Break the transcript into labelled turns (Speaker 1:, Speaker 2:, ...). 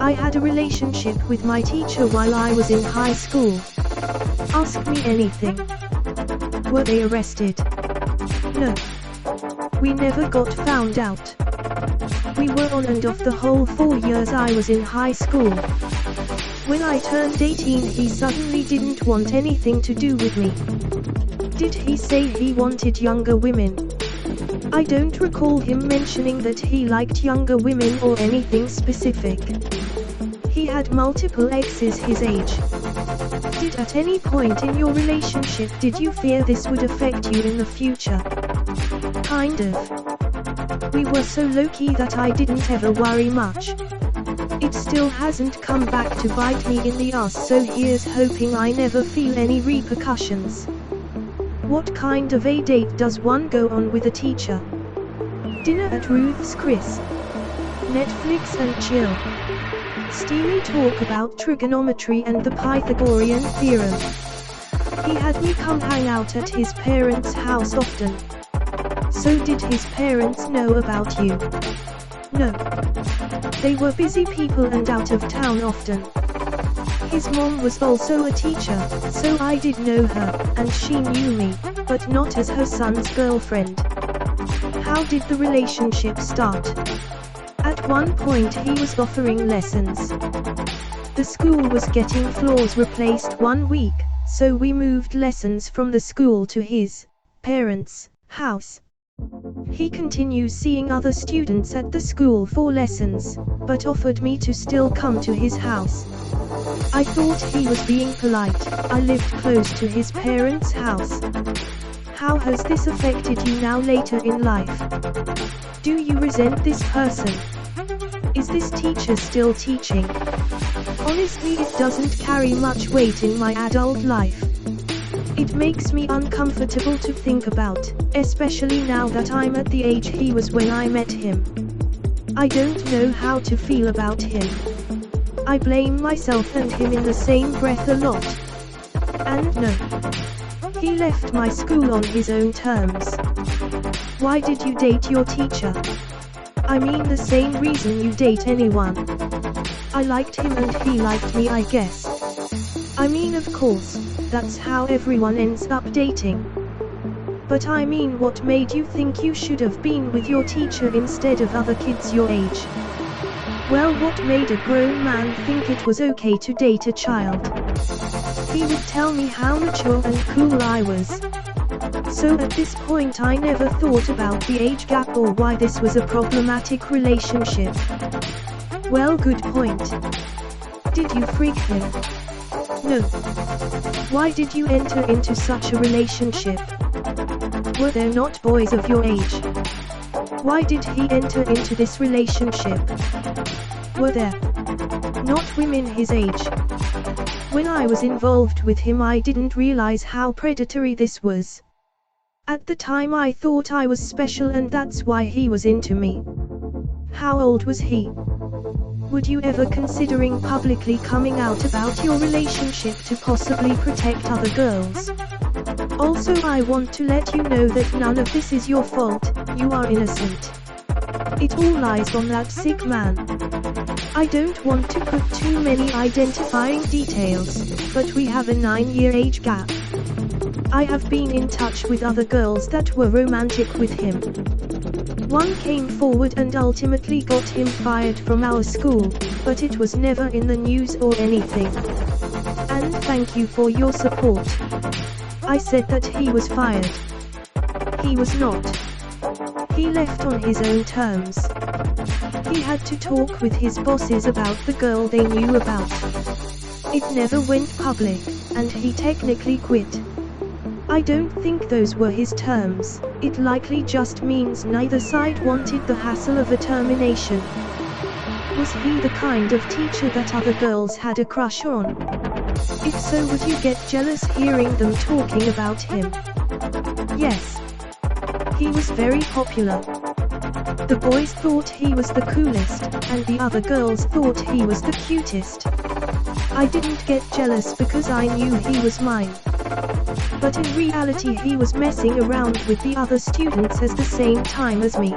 Speaker 1: I had a relationship with my teacher while I was in high school. Ask me anything. Were they arrested? No. We never got found out. We were on and off the whole 4 years I was in high school. When I turned 18, he suddenly didn't want anything to do with me. Did he say he wanted younger women? I don't recall him mentioning that he liked younger women or anything specific. He had multiple exes his age. Did at any point in your relationship did you fear this would affect you in the future? Kind of. We were so low-key that I didn't ever worry much. It still hasn't come back to bite me in the ass, so here's hoping I never feel any repercussions. What kind of a date does one go on with a teacher? Dinner at Ruth's Chris. Netflix and chill. Steamy talk about trigonometry and the Pythagorean theorem. He had me come hang out at his parents' house often. So did his parents know about you? No. They were busy people and out of town often. His mom was also a teacher, so I did know her, and she knew me, but not as her son's girlfriend. How did the relationship start? At one point he was offering lessons. The school was getting floors replaced one week, so we moved lessons from the school to his parents' house. He continues seeing other students at the school for lessons, but offered me to still come to his house. I thought he was being polite. I lived close to his parents' house. How has this affected you now later in life? Do you resent this person? Is this teacher still teaching? Honestly, it doesn't carry much weight in my adult life. It makes me uncomfortable to think about, especially now that I'm at the age he was when I met him. I don't know how to feel about him. I blame myself and him in the same breath a lot. And no. He left my school on his own terms. Why did you date your teacher? I mean the same reason you date anyone. I liked him and he liked me, I guess. I mean, of course, that's how everyone ends up dating. But I mean, what made you think you should have been with your teacher instead of other kids your age? Well, what made a grown man think it was okay to date a child? He would tell me how mature and cool I was. So at this point I never thought about the age gap or why this was a problematic relationship. Well, good point. Did you freak him? No. Why did you enter into such a relationship? Were there not boys of your age? Why did he enter into this relationship? Were there not women his age? When I was involved with him, I didn't realize how predatory this was. At the time I thought I was special and that's why he was into me. How old was he? Would you ever considering publicly coming out about your relationship to possibly protect other girls? Also, I want to let you know that none of this is your fault, you are innocent. It all lies on that sick man. I don't want to put too many identifying details, but we have a 9-year age gap. I have been in touch with other girls that were romantic with him. One came forward and ultimately got him fired from our school, but it was never in the news or anything. And thank you for your support. I said that he was fired. He was not. He left on his own terms. He had to talk with his bosses about the girl they knew about. It never went public, and he technically quit. I don't think those were his terms. It likely just means neither side wanted the hassle of a termination. Was he the kind of teacher that other girls had a crush on? If so, would you get jealous hearing them talking about him? Yes. He was very popular. The boys thought he was the coolest, and the other girls thought he was the cutest. I didn't get jealous because I knew he was mine. But in reality he was messing around with the other students at the same time as me.